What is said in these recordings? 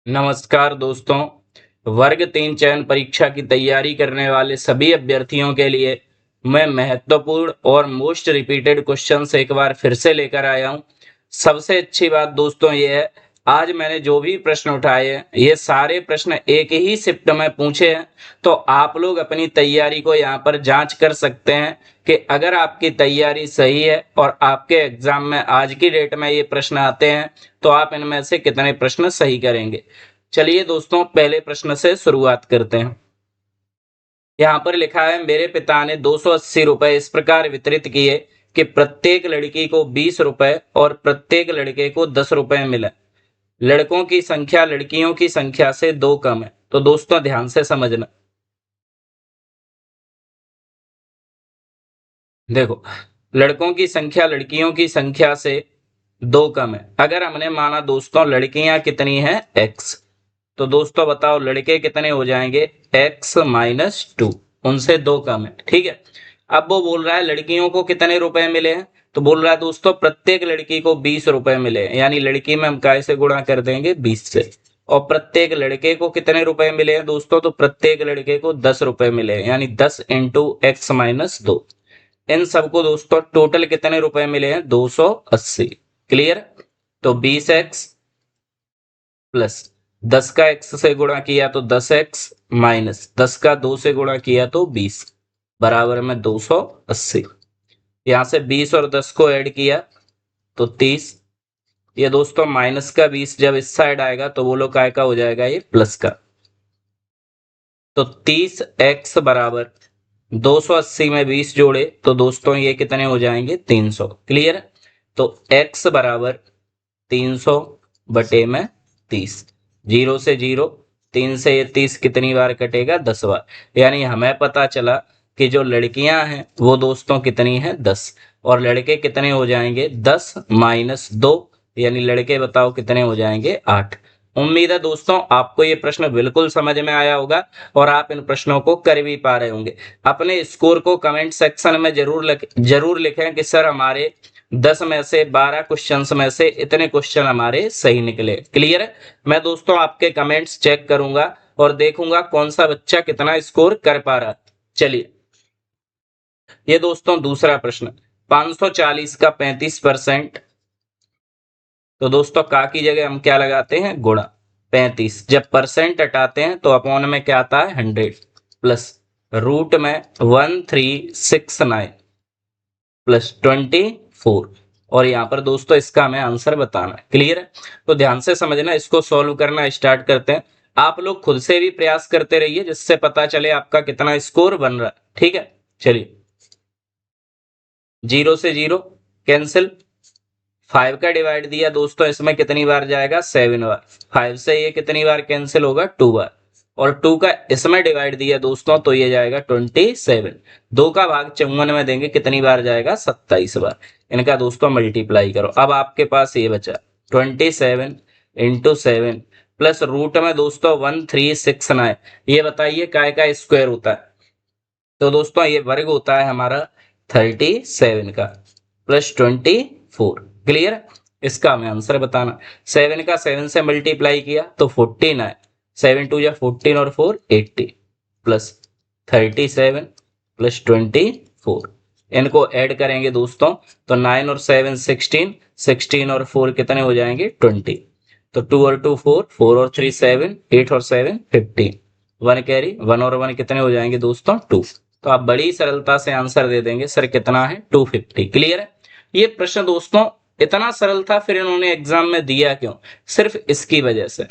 नमस्कार दोस्तों। वर्ग 3 चयन परीक्षा की तैयारी करने वाले सभी अभ्यर्थियों के लिए मैं महत्वपूर्ण और मोस्ट रिपीटेड क्वेश्चंस एक बार फिर से लेकर आया हूं। सबसे अच्छी बात दोस्तों ये है, आज मैंने जो भी प्रश्न उठाए हैं ये सारे प्रश्न एक ही शिफ्ट में पूछे हैं। तो आप लोग अपनी तैयारी को यहाँ पर जांच कर सकते हैं कि अगर आपकी तैयारी सही है और आपके एग्जाम में आज की डेट में ये प्रश्न आते हैं तो आप इनमें से कितने प्रश्न सही करेंगे। चलिए दोस्तों, पहले प्रश्न से शुरुआत करते हैं। यहाँ पर लिखा है, मेरे पिता ने 280 रुपए इस प्रकार वितरित किए कि प्रत्येक लड़की को 20 रुपए और प्रत्येक लड़के को 10 रुपए मिले। लड़कों की संख्या लड़कियों की संख्या से 2 कम है। तो दोस्तों ध्यान से समझना। देखो, लड़कों की संख्या लड़कियों की संख्या से 2 कम है। अगर हमने माना दोस्तों लड़कियां कितनी हैं x, तो दोस्तों बताओ लड़के कितने हो जाएंगे x-2, उनसे 2 कम है। ठीक है। अब वो बोल रहा है लड़कियों को कितने रुपए मिले हैं, तो बोल रहा है दोस्तों प्रत्येक लड़की को 20 रुपए मिले हैं, यानी लड़की में हम काय से गुणा कर देंगे 20 से। और प्रत्येक लड़के को कितने रुपए मिले हैं दोस्तों, तो प्रत्येक लड़के को 10 रुपए मिले हैं, यानी 10 इंटू x-2। इन सबको दोस्तों टोटल कितने रुपए मिले हैं 280। क्लियर। तो 20x प्लस 10 का x से गुणा किया तो 10x माइनस 10 का 2 से गुणा किया तो 20 बराबर में 280। यहां से 20 और 10 को ऐड किया तो 30। ये दोस्तों माइनस का 20 जब इस साइड आएगा तो वो लोग काय का हो जाएगा, ये प्लस का। तो 30x बराबर 280 में 20 जोड़े तो दोस्तों ये कितने हो जाएंगे 300। क्लियर। तो x बराबर 300 बटे में 30। 0 से 0, 3 से ये 30 कितनी बार कटेगा 10 बार। यानी हमें पता चला कि जो लड़कियां हैं वो दोस्तों कितनी हैं 10, और लड़के कितने हो जाएंगे 10 माइनस 2, यानी लड़के बताओ कितने हो जाएंगे 8। उम्मीद है दोस्तों आपको ये प्रश्न बिल्कुल समझ में आया होगा और आप इन प्रश्नों को कर भी पा रहे होंगे। अपने स्कोर को कमेंट सेक्शन में जरूर लिखें कि सर हमारे 10 में से 12 क्वेश्चंस में से इतने क्वेश्चन हमारे सही निकले। क्लियर है। मैं दोस्तों आपके कमेंट्स चेक करूंगा और देखूंगा कौन सा बच्चा कितना स्कोर कर पा रहा। चलिए, ये दोस्तों दूसरा प्रश्न, 540 का 35%। तो दोस्तों का की जगह हम क्या लगाते हैं, गुणा। 35 जब परसेंट हटाते हैं तो अपॉन में क्या आता है 100 प्लस रूट में 1369 प्लस 24। और यहाँ पर दोस्तों इसका हमें आंसर बताना है। क्लियर है। तो ध्यान से समझना, इसको सॉल्व करना स्टार्ट करते हैं। आप लोग खुद से भी प्रयास करते रहिए जिससे पता चले आपका कितना स्कोर बन रहा है। ठीक है। चलिए, 0 से 0 कैंसिल। 5 का डिवाइड दिया दोस्तों, इसमें कितनी बार जाएगा 7 बार। 5 से ये कितनी बार कैंसिल होगा 2 बार। और 2 का इसमें डिवाइड दिया दोस्तों तो ये जाएगा 27। 2 का भाग 54 में देंगे कितनी बार जाएगा 27 बार। इनका दोस्तों मल्टीप्लाई करो। अब आपके पास ये बचा 27 इंटू 7 प्लस रूट में दोस्तों 1369। ये बताइए काय का स्क्वायर होता है, तो दोस्तों ये वर्ग होता है हमारा 37 का प्लस 24। क्लियर। इसका हमें आंसर बताना। 7 का 7 से मल्टीप्लाई किया तो 14 आए। 7 टू या 14 और 4 80 प्लस 37 प्लस 24। इनको ऐड करेंगे दोस्तों तो 9 और 7 16, 16 और 4 कितने हो जाएंगे 20। तो 2 और 2 4, 4 और 3 7, 8 और 7 15। 1 कैरी, 1 और 1 कितने हो जाएंगे दोस्तों 2। तो आप बड़ी सरलता से आंसर दे देंगे सर कितना है 250। क्लियर है। ये प्रश्न दोस्तों इतना सरल था, फिर इन्होंने एग्जाम में दिया क्यों, सिर्फ इसकी वजह से।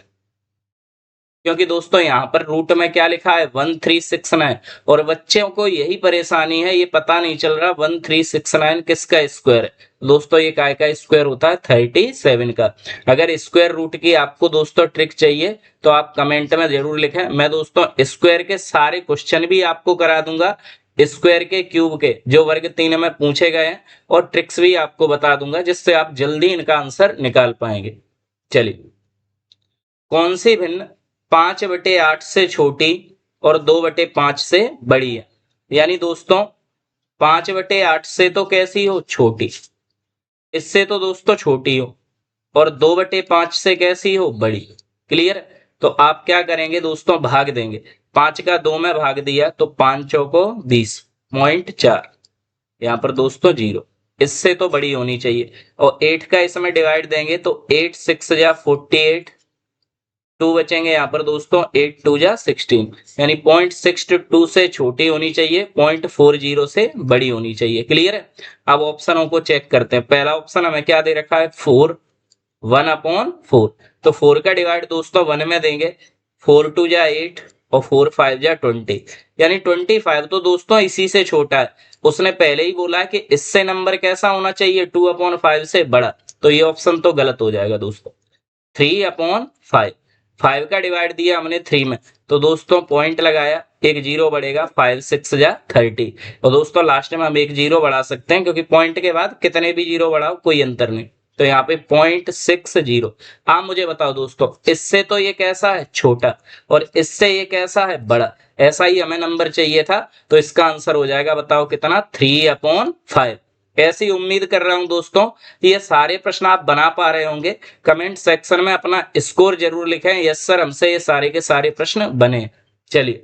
क्योंकि दोस्तों यहाँ पर रूट में क्या लिखा है 1369, और बच्चों को यही परेशानी है, ये पता नहीं चल रहा 1369 किसका स्क्वायर है। दोस्तों ये काय का स्क्वायर होता है 37 का। अगर स्क्वायर रूट की आपको दोस्तों ट्रिक चाहिए तो आप कमेंट में जरूर लिखें। मैं दोस्तों स्क्वायर के सारे क्वेश्चन भी आपको करा दूंगा, स्क्वायर के क्यूब के जो वर्ग 3 में पूछे गए हैं, और ट्रिक्स भी आपको बता दूंगा जिससे आप जल्दी इनका आंसर निकाल पाएंगे। चलिए, कौन सी भिन्न 5/8 से छोटी और 2/5 से बड़ी है। यानी दोस्तों 5/8 से तो कैसी हो छोटी, इससे तो दोस्तों छोटी हो, और 2/5 से कैसी हो बड़ी। क्लियर। तो आप क्या करेंगे दोस्तों, भाग देंगे। 5 का 2 में भाग दिया तो 5 चौको 20, 0.4 यहाँ पर दोस्तों 0, इससे तो बड़ी होनी चाहिए। और 8 का इसमें डिवाइड देंगे तो 8 6 जा 48, 2 बचेंगे यहाँ पर दोस्तों, 8 2 जा 16, यानी 0.62 से छोटी होनी चाहिए, 0.40 से बड़ी होनी चाहिए। क्लियर है। अब ऑप्शनों को चेक करते हैं। पहला ऑप्शन हमें क्या दे रखा है, 4, 1/4। तो 4 का डिवाइड दोस्तों 1 में देंगे, 4 2 जा 8 और 4 5 जा 20, यानी 25 तो दोस्तों इसी से छोटा है। उसने पहले ही बोला है कि इससे नंबर कैसा होना चाहिए, 2/5 से बड़ा। तो ये ऑप्शन तो गलत हो जाएगा दोस्तों। 3/5, 5 का डिवाइड दिया हमने 3 में, तो दोस्तों पॉइंट लगाया, एक 0 बढ़ेगा, 5 6 जा 30। और दोस्तों लास्ट में हम एक 0 बढ़ा सकते हैं, क्योंकि पॉइंट के बाद कितने भी 0 बढ़ाओ कोई अंतर नहीं। तो यहाँ पे 0.60। आप मुझे बताओ दोस्तों, इससे तो ये कैसा है, छोटा, और इससे ये कैसा है, बड़ा। ऐसा ही हमें नंबर चाहिए था, तो इसका आंसर हो जाएगा, बताओ कितना, 3/5। ऐसी उम्मीद कर रहा हूं दोस्तों ये सारे प्रश्न आप बना पा रहे होंगे। कमेंट सेक्शन में अपना स्कोर जरूर लिखें, यस सर हमसे ये सारे के सारे प्रश्न बने। चलिए,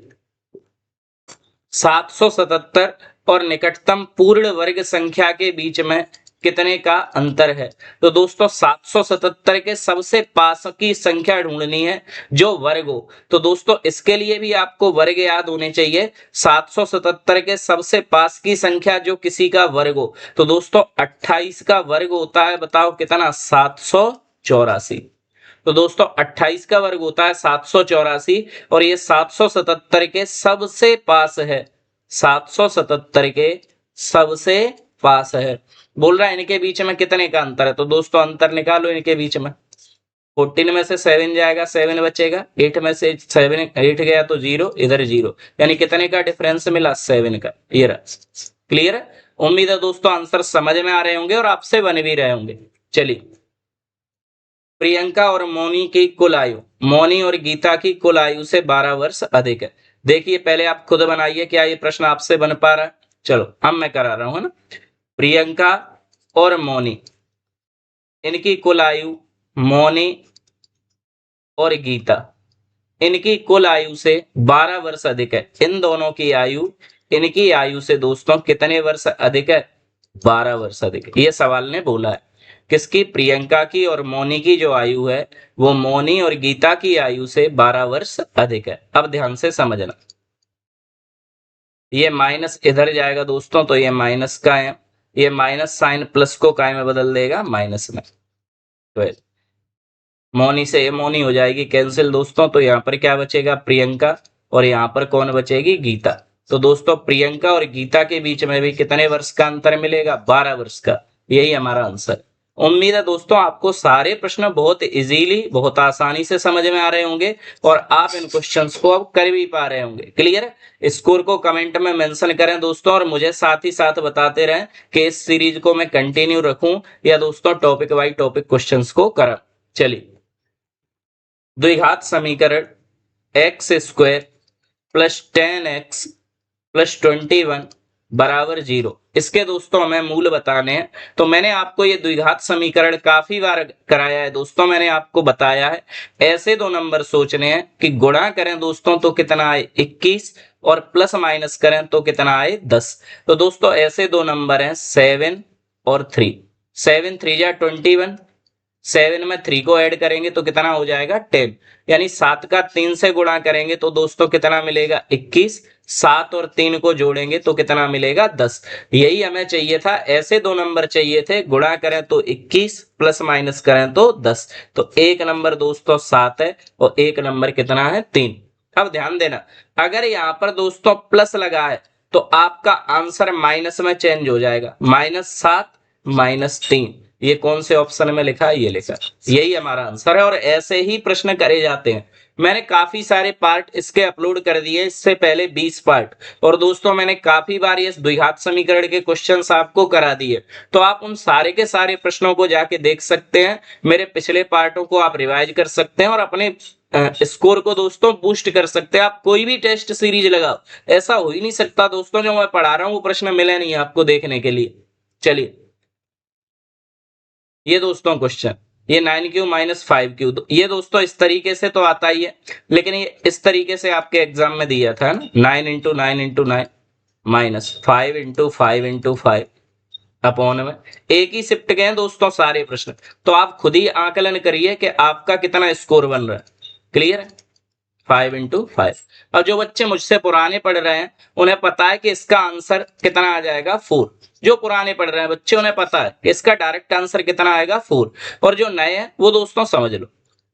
777 और निकटतम पूर्ण वर्ग संख्या के बीच में कितने का अंतर है। तो दोस्तों 777 के सबसे पास की संख्या ढूंढनी है जो वर्ग हो। तो दोस्तों इसके लिए भी आपको वर्ग याद होने चाहिए। 777 के सबसे पास की संख्या जो किसी का वर्ग हो, तो दोस्तों 28 का वर्ग होता है, बताओ कितना, 784। तो दोस्तों 28 का वर्ग होता है 784, और ये 777 के सबसे पास है, 777 के सबसे पास है। बोल रहा है इनके बीच में कितने का अंतर है, तो दोस्तों अंतर निकालो इनके बीच में। 14 में से 7 जाएगा, 7 बचेगा, 8 में से 7 8 गया तो 0, इधर 0, यानी कितने का डिफरेंस मिला, 7 का। ये रहा। क्लियर है। उम्मीद है दोस्तों आंसर समझ में आ रहे होंगे और आपसे बने भी रहे होंगे। चलिए, प्रियंका और मोनी की कुल आयु, मोनी और गीता की कुल आयु से 12 वर्ष अधिक है। देखिए पहले आप खुद बनाइए, क्या ये प्रश्न आपसे बन पा रहा है। चलो अब मैं करा रहा हूं, है ना। प्रियंका और मोनी, इनकी कुल आयु, मोनी और गीता, इनकी कुल आयु से 12 वर्ष अधिक है। इन दोनों की आयु इनकी आयु से दोस्तों कितने वर्ष अधिक है, 12 वर्ष अधिक है। ये सवाल ने बोला है। किसकी, प्रियंका की और मोनी की जो आयु है वो मोनी और गीता की आयु से 12 वर्ष अधिक है। अब ध्यान से समझना, ये माइनस इधर जाएगा दोस्तों, तो ये माइनस का है, ये माइनस साइन प्लस को काय में बदल देगा, माइनस में। तो मोनी से ये मोनी हो जाएगी कैंसिल दोस्तों, तो यहाँ पर क्या बचेगा, प्रियंका, और यहाँ पर कौन बचेगी, गीता। तो दोस्तों प्रियंका और गीता के बीच में भी कितने वर्ष का अंतर मिलेगा, 12 वर्ष का। यही हमारा आंसर। उम्मीद है दोस्तों आपको सारे प्रश्न बहुत इजीली, बहुत आसानी से समझ में आ रहे होंगे और आप इन क्वेश्चंस को अब कर भी पा रहे होंगे। क्लियर है। स्कोर को कमेंट में मेंशन करें दोस्तों, और मुझे साथ ही साथ बताते रहें कि इस सीरीज को मैं कंटिन्यू रखूं या दोस्तों टॉपिक वाइज टॉपिक क्वेश्चंस को करा। चलिए, द्विघात समीकरण x square plus 10x plus 21 बराबर 0, इसके दोस्तों हमें मूल बताने हैं। तो मैंने आपको ये द्विघात समीकरण काफी बार कराया है दोस्तों, मैंने आपको बताया है ऐसे दो नंबर सोचने हैं कि गुणा करें दोस्तों तो कितना आए 21, और प्लस माइनस करें तो कितना आए 10। तो दोस्तों ऐसे दो नंबर हैं 7 और 3, 7 3 जा 21, 7 में 3 को ऐड करेंगे तो कितना हो जाएगा 10, यानी 7 का 3 से गुणा करेंगे तो दोस्तों कितना मिलेगा 21, 7 और 3 को जोड़ेंगे तो कितना मिलेगा 10। यही हमें चाहिए था, ऐसे दो नंबर चाहिए थे, गुणा करें तो 21 प्लस माइनस करें तो 10। तो एक नंबर दोस्तों 7 है और एक नंबर कितना है 3। अब ध्यान देना, अगर यहाँ पर दोस्तों प्लस लगा है तो आपका आंसर माइनस में चेंज हो जाएगा, -7 -3। ये कौन से ऑप्शन में लिखा है, ये लिखा है। यही हमारा आंसर है और ऐसे ही प्रश्न करे जाते हैं। मैंने काफी सारे पार्ट इसके अपलोड कर दिए, इससे पहले 20 पार्ट, और दोस्तों मैंने काफी बार ये द्विघात समीकरण के क्वेश्चंस आपको करा दिए, तो आप उन सारे के सारे प्रश्नों को जाके देख सकते हैं। मेरे पिछले पार्टों को आप रिवाइज कर सकते हैं और अपने स्कोर को दोस्तों बूस्ट कर सकते हैं। आप कोई भी टेस्ट सीरीज लगाओ, ऐसा हो ही नहीं सकता दोस्तों जो मैं पढ़ा रहा हूं वो प्रश्न मिले नहीं आपको देखने के लिए। चलिए, ये दोस्तों क्वेश्चन, ये 9 क्यू माइनस 5 क्यू, ये दोस्तों इस तरीके से तो आता ही है, लेकिन ये इस तरीके से आपके एग्जाम में दिया था ना, 9 × 9 × 9 माइनस 5 × 5 × 5 अपॉन में। एक ही शिफ्ट के हैं दोस्तों सारे प्रश्न, तो आप खुद ही आकलन करिए कि आपका कितना स्कोर बन रहा है। क्लियर है? 5 × 5। अब जो बच्चे मुझसे पुराने पढ़ रहे हैं उन्हें पता है कि इसका आंसर कितना आ जाएगा 4। जो पुराने पढ़ रहे हैं बच्चे उन्हें पता है कि इसका डायरेक्ट आंसर कितना आएगा 4, और जो नए हैं वो दोस्तों समझ लो,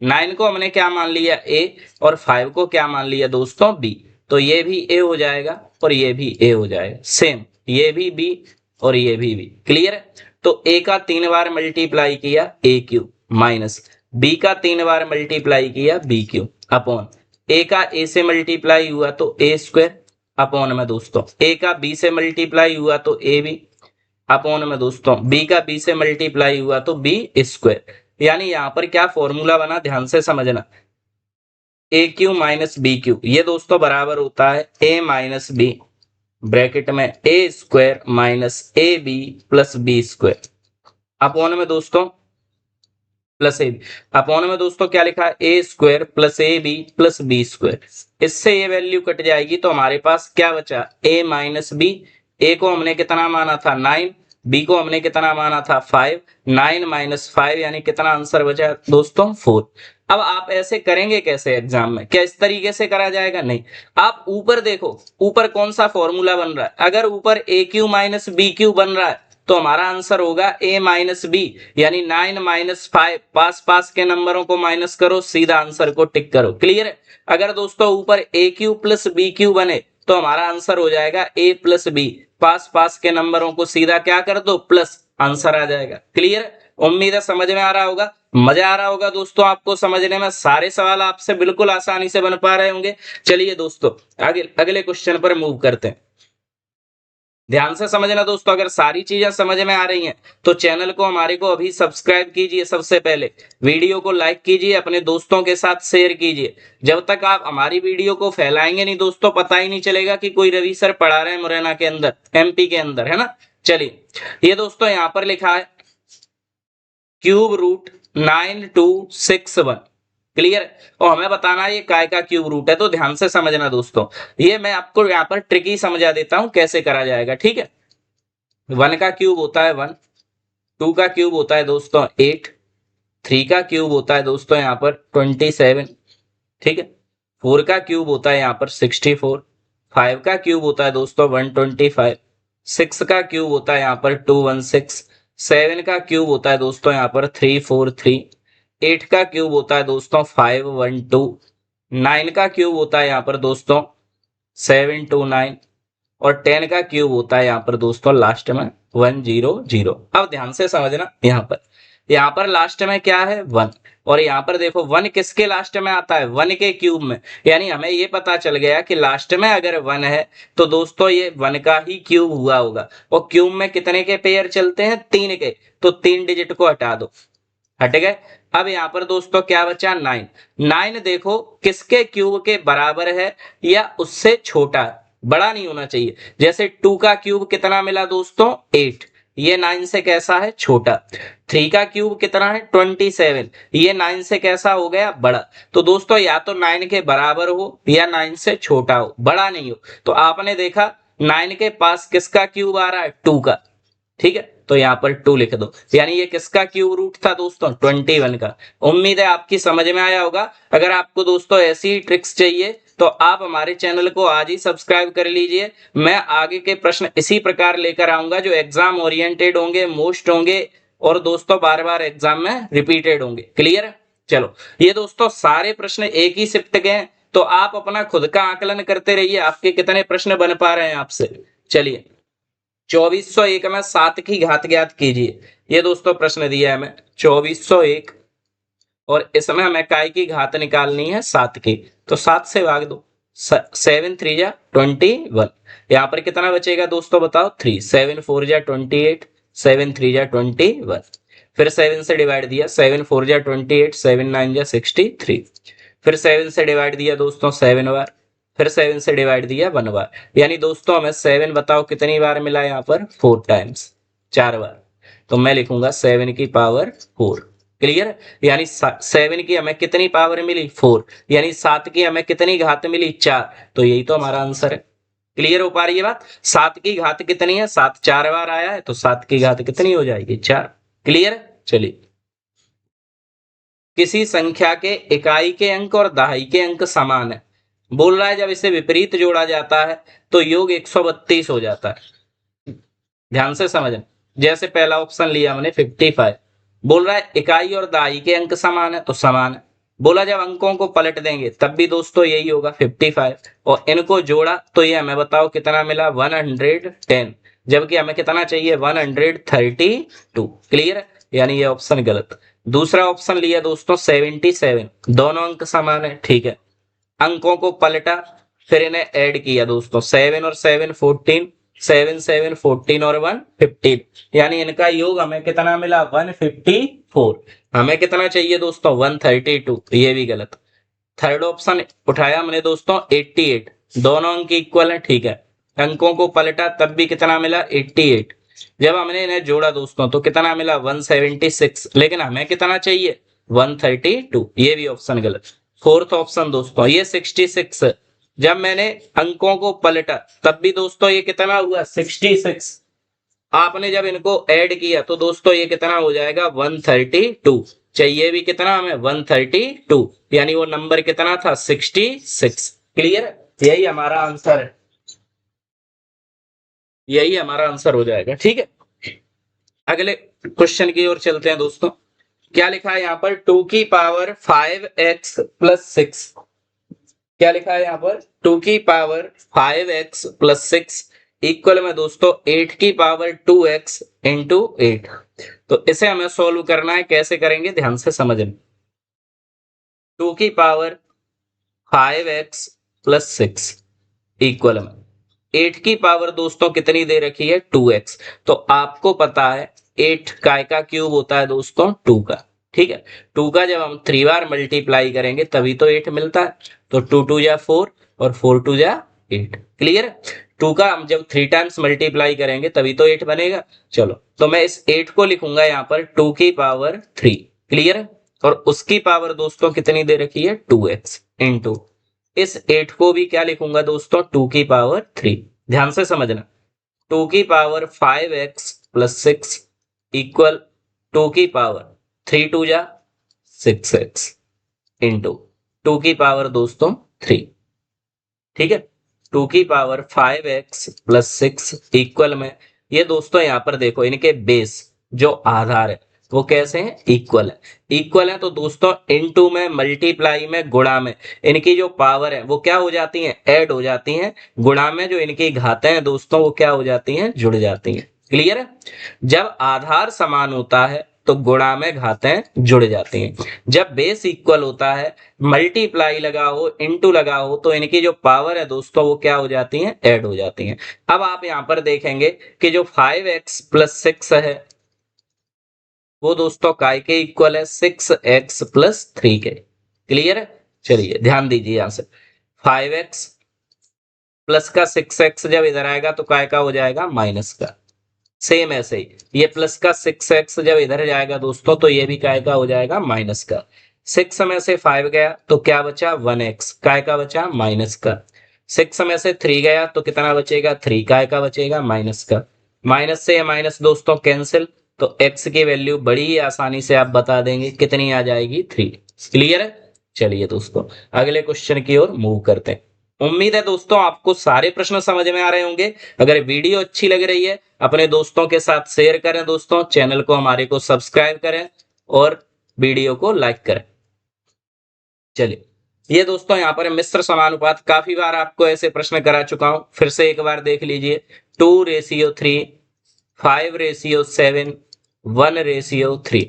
9 को हमने क्या मान लिया A, और 5 को क्या मान लिया दोस्तों B, तो ये भी A हो जाएगा और ये भी A हो जाएगा, सेम ये भी B और ये भी B। क्लियर है? तो A का 3 बार मल्टीप्लाई किया AQ माइनस B का 3 बार मल्टीप्लाई किया BQ अपॉन A का A से मल्टीप्लाई हुआ तो A स्क्वायर अपॉन में दोस्तों A का B से मल्टीप्लाई हुआ तो AB अपॉन में दोस्तों B का B से मल्टीप्लाई हुआ तो B स्क्वायर। यानी यहां पर क्या फॉर्मूला बना, ध्यान से समझना, AQ माइनस BQ, ये दोस्तों बराबर होता है A माइनस B ब्रैकेट में A square minus AB plus B square upon में दोस्तों प्लस ए बी, अपॉन में दोस्तों क्या लिखा है A square plus AB plus B square. इससे ये वैल्यू कट जाएगी तो हमारे पास क्या बचा A माइनस B। A को हमने कितना माना था 9, B को हमने कितना माना था 5, 9 माइनस 5 यानी कितना आंसर बचा दोस्तों 4। अब आप ऐसे करेंगे कैसे एग्जाम में, क्या इस तरीके से करा जाएगा? नहीं, आप ऊपर देखो, ऊपर कौन सा फॉर्मूला बन रहा है। अगर ऊपर AQ माइनस BQ बन रहा है तो हमारा आंसर होगा A माइनस B, यानी 9 माइनस 5, पास के नंबरों को माइनस करो, सीधा आंसर को टिक करो। क्लियर है? अगर दोस्तों ऊपर AQ प्लस BQ बने तो हमारा आंसर हो जाएगा A प्लस B, पास के नंबरों को सीधा क्या कर दो प्लस, आंसर आ जाएगा। क्लियर है? उम्मीद है समझ में आ रहा होगा, मजा आ रहा होगा दोस्तों आपको समझने में, सारे सवाल आपसे बिल्कुल आसानी से बन पा रहे होंगे। चलिए दोस्तों आगे अगले क्वेश्चन पर मूव करते हैं। ध्यान से समझना दोस्तों, अगर सारी चीजें समझ में आ रही हैं तो चैनल को हमारे को अभी सब्सक्राइब कीजिए, सबसे पहले वीडियो को लाइक कीजिए, अपने दोस्तों के साथ शेयर कीजिए। जब तक आप हमारी वीडियो को फैलाएंगे नहीं दोस्तों, पता ही नहीं चलेगा कि कोई रवि सर पढ़ा रहे हैं मुरैना के अंदर, MP के अंदर, है ना। चलिए ये दोस्तों यहाँ पर लिखा है क्यूब रूट 9261। क्लियर? और हमें बताना है ये काय का क्यूब रूट है, तो ध्यान से समझना दोस्तों, ये मैं आपको यहाँ पर ट्रिकी समझा देता हूं कैसे करा जाएगा। ठीक है, 1 का क्यूब होता है 1, 2 का क्यूब होता है दोस्तों 8, 3 का क्यूब होता है दोस्तों यहाँ पर 27, ठीक है, 4 का क्यूब होता है यहाँ पर 64, 5 का क्यूब होता है दोस्तों 125, 6 का क्यूब होता है यहाँ पर 216, 7 का क्यूब होता है दोस्तों यहाँ पर 343, 8 का क्यूब होता है दोस्तों 512, 9 का क्यूब होता है यहाँ पर दोस्तों 729, और 10 का क्यूब होता है यहाँ पर दोस्तों लास्ट में 100। अब ध्यान से समझना, यहाँ पर लास्ट में क्या है 1, और यहाँ पर देखो 1 किसके लास्ट में आता है 1 के क्यूब में, यानी हमें ये पता चल गया कि लास्ट में अगर 1 है तो दोस्तों ये 1 का ही क्यूब हुआ होगा। और क्यूब में कितने के पेयर चलते हैं 3 के, तो 3 डिजिट को हटा दो, हट गए। अब यहाँ पर दोस्तों क्या बचा 9, 9 देखो किसके क्यूब के बराबर है या उससे छोटा है, बड़ा नहीं होना चाहिए। जैसे 2 का क्यूब कितना मिला दोस्तों 8, ये 9 से कैसा है छोटा। 3 का क्यूब कितना है 27, ये 9 से कैसा हो गया बड़ा। तो दोस्तों या तो 9 के बराबर हो या 9 से छोटा हो, बड़ा नहीं हो। तो आपने देखा 9 के पास किसका क्यूब आ रहा है 2 का, ठीक है, तो यहाँ पर 2 लिख दो, यानी ये किसका क्यूब रूट था दोस्तों 21 का। उम्मीद है आपकी समझ में आया होगा। अगर आपको दोस्तों ऐसी ही ट्रिक्स चाहिए तो आप हमारे चैनल को आज ही सब्सक्राइब कर लीजिए। मैं आगे के प्रश्न इसी प्रकार लेकर आऊंगा जो एग्जाम ओरिएंटेड होंगे, मोस्ट होंगे, और दोस्तों बार बार एग्जाम में रिपीटेड होंगे। क्लियर? चलो ये दोस्तों सारे प्रश्न एक ही शिफ्ट के हैं, तो आप अपना खुद का आकलन करते रहिए आपके कितने प्रश्न बन पा रहे हैं आपसे। चलिए 2401 में 7 की घात ज्ञात कीजिए, ये दोस्तों प्रश्न दिया है हमें 2401, और इसमें हमें काय की घात निकालनी है 7 की, तो 7 से भाग दो, 7 3 जा 21, यहाँ पर कितना बचेगा दोस्तों बताओ 3, 7 4 जा 28, 7 3 जा 21, फिर 7 से डिवाइड दिया, 7 4 जा 28, 7 9 जा 63, फिर 7 से डिवाइड दिया दोस्तों 7 बार, फिर 7 से डिवाइड दिया 1 बार, यानी दोस्तों हमें 7 बताओ कितनी बार मिला यहाँ पर 4 टाइम्स, 4 बार। तो मैं लिखूंगा 7 की पावर 4। क्लियर, यानी 7 की हमें कितनी पावर मिली 4, यानी 7 की हमें कितनी घात मिली 4, तो यही तो हमारा आंसर है। क्लियर हो पा रही है बात? 7 की घात कितनी है, 7 4 बार आया है तो 7 की घात कितनी हो जाएगी 4। क्लियर, चलिए। किसी संख्या के इकाई के अंक और दहाई के अंक समान है, बोल रहा है जब इसे विपरीत जोड़ा जाता है तो योग 132 हो जाता है। ध्यान से समझना, जैसे पहला ऑप्शन लिया हमने 55, बोल रहा है इकाई और दहाई के अंक समान है तो समान है, बोला जब अंकों को पलट देंगे तब भी दोस्तों यही होगा 55, और इनको जोड़ा तो ये हमें बताओ कितना मिला 110, जबकि हमें कितना चाहिए 132। क्लियर, यानी ये ऑप्शन गलत। दूसरा ऑप्शन लिया दोस्तों 77, दोनों अंक समान है, ठीक है, अंकों को पलटा फिर इन्हें ऐड किया दोस्तों, 7 और 7 14, 7 7 14 और 1 15, यानी इनका योग हमें कितना मिला 154। हमें कितना चाहिए दोस्तों 132, ये भी गलत। थर्ड ऑप्शन उठाया हमने दोस्तों 88, दोनों अंक इक्वल है, ठीक है, अंकों को पलटा तब भी कितना मिला 88, जब हमने इन्हें जोड़ा दोस्तों तो कितना मिला 176, लेकिन हमें कितना चाहिए 132, ये भी ऑप्शन गलत। फोर्थ ऑप्शन दोस्तों ये 66, जब मैंने अंकों को पलटा तब भी दोस्तों ये कितना हुआ 66, आपने जब इनको ऐड किया तो दोस्तों ये कितना हो जाएगा 132, चाहिए भी कितना हमें 132, यानी वो नंबर कितना था 66। क्लियर, यही हमारा आंसर है, यही हमारा आंसर हो जाएगा। ठीक है, अगले क्वेश्चन की ओर चलते हैं दोस्तों। क्या लिखा है यहाँ पर 2 की पावर 5x प्लस 6, क्या लिखा है यहाँ पर 2 की पावर 5x प्लस 6 इक्वल में दोस्तों 8 की पावर 2x इंटू 8। तो इसे हमें सॉल्व करना है, कैसे करेंगे ध्यान से समझना। 2 की पावर 5x प्लस 6 इक्वल में 8 की पावर दोस्तों कितनी दे रखी है 2x, तो आपको पता है 8 काय का क्यूब होता है दोस्तों 2 का, ठीक है, 2 का जब हम 3 बार मल्टीप्लाई करेंगे तभी तो 8 मिलता है, तो 2 2 जा 4 और 4 2 जा 8। क्लियर, 2 का हम जब 3 टाइम्स मल्टीप्लाई करेंगे तभी तो 8 बनेगा। चलो तो मैं इस 8 को लिखूंगा यहाँ पर 2 की पावर 3। क्लियर, और उसकी पावर दोस्तों कितनी दे रखी है 2x इंटू इस 8 को भी क्या लिखूंगा दोस्तों 2 की पावर 3। ध्यान से समझना, 2 की पावर 5x प्लस 6 इक्वल 2 की पावर 3 2 जा 6x इंटू 2 की पावर दोस्तों 3। ठीक है, 2 की पावर 5x प्लस 6 इक्वल में ये दोस्तों यहाँ पर देखो इनके बेस जो आधार है वो कैसे हैं इक्वल है, इक्वल है तो दोस्तों इनटू में मल्टीप्लाई में गुणा में इनकी जो पावर है वो क्या हो जाती है ऐड हो जाती हैं, गुणा में जो इनकी घातें हैं दोस्तों वो क्या हो जाती हैं जुड़ जाती हैं। क्लियर है, जब आधार समान होता है तो गुणा में घातें जुड़ जाती हैं, जब बेस इक्वल होता है मल्टीप्लाई लगा हो इनटू लगा हो तो इनकी जो पावर है दोस्तों वो क्या हो जाती हैं ऐड हो जाती हैं। अब आप यहां पर देखेंगे कि जो 5x प्लस 6 है वो दोस्तों काय के इक्वल है 6x प्लस 3 के। क्लियर है, चलिए ध्यान दीजिए यहां से 5x प्लस का 6x जब इधर आएगा तो काय का हो जाएगा माइनस का, सेम ऐसे ही ये प्लस का 6x जब इधर जाएगा दोस्तों तो ये भी काय का हो जाएगा माइनस का। 6 में से 5 गया तो क्या बचा 1x, काय का बचा माइनस का। 6 में से 3 गया तो कितना बचेगा 3, काय का बचेगा माइनस का। माइनस से माइनस दोस्तों कैंसिल, तो x की वैल्यू बड़ी ही आसानी से आप बता देंगे कितनी आ जाएगी 3। क्लियर है, चलिए दोस्तों अगले क्वेश्चन की ओर मूव करते हैं। उम्मीद है दोस्तों आपको सारे प्रश्न समझ में आ रहे होंगे। अगर वीडियो अच्छी लग रही है अपने दोस्तों के साथ शेयर करें दोस्तों, चैनल को हमारे को सब्सक्राइब करें और वीडियो को लाइक करें। चलिए ये दोस्तों यहाँ पर मिश्र समानुपात, काफी बार आपको ऐसे प्रश्न करा चुका हूं, फिर से एक बार देख लीजिए 2:3, 5:7, 1:3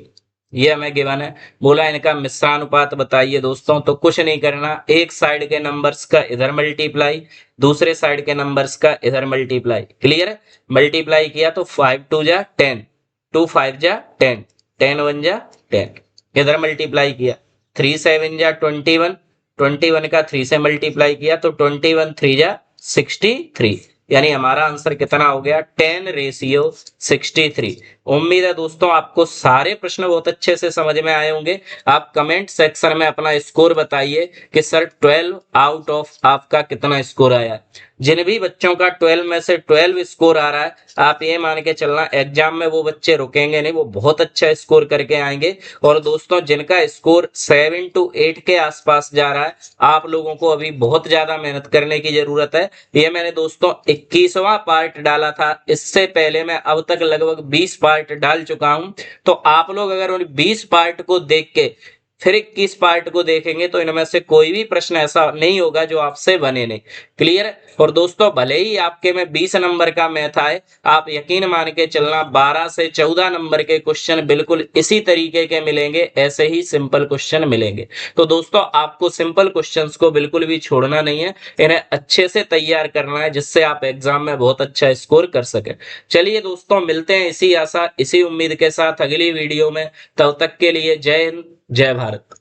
ये हमें गिवन है। बोला इनका मिश्रानुपात बताइए दोस्तों, तो कुछ नहीं करना, एक साइड के नंबर्स का इधर मल्टीप्लाई, दूसरे साइड के नंबर्स का इधर मल्टीप्लाई। क्लियर है, मल्टीप्लाई किया तो 5 2 जा 10, 2 5 जा 10, 10 1 जा 10, इधर मल्टीप्लाई किया 3 7 जा 21, 21 का 3 से मल्टीप्लाई किया तो 21 3 जा 63, यानी हमारा आंसर कितना हो गया 10:63। उम्मीद है दोस्तों आपको सारे प्रश्न बहुत अच्छे से समझ में आए होंगे। आप कमेंट सेक्शन में अपना स्कोर बताइए कि सर 12 आउट ऑफ आपका कितना स्कोर आया। जिन भी बच्चों का 12 में से 12 स्कोर आ रहा है, आप ये मान के चलना एग्जाम में वो बच्चे रुकेंगे नहीं, वो बहुत अच्छा स्कोर करके आएंगे। और दोस्तों जिनका स्कोर 7 to 8 के आसपास जा रहा है, आप लोगों को अभी बहुत ज्यादा मेहनत करने की जरूरत है। ये मैंने दोस्तों 21वां पार्ट डाला था, इससे पहले मैं अब तक लगभग 20 पार्ट डाल चुका हूं। तो आप लोग अगर उन 20 पार्ट को देख के फिर 21 पार्ट को देखेंगे तो इनमें से कोई भी प्रश्न ऐसा नहीं होगा जो आपसे बने नहीं। क्लियर। और दोस्तों भले ही आपके में 20 नंबर का मैथ आए, आप यकीन मान के चलना 12 से 14 नंबर के क्वेश्चन बिल्कुल इसी तरीके के मिलेंगे, ऐसे ही सिंपल क्वेश्चन मिलेंगे। तो दोस्तों आपको सिंपल क्वेश्चंस को बिल्कुल भी छोड़ना नहीं है, इन्हें अच्छे से तैयार करना है, जिससे आप एग्जाम में बहुत अच्छा स्कोर कर सके। चलिए दोस्तों मिलते हैं इसी आशा इसी उम्मीद के साथ अगली वीडियो में। तब तक के लिए जय हिंद, जय भारत।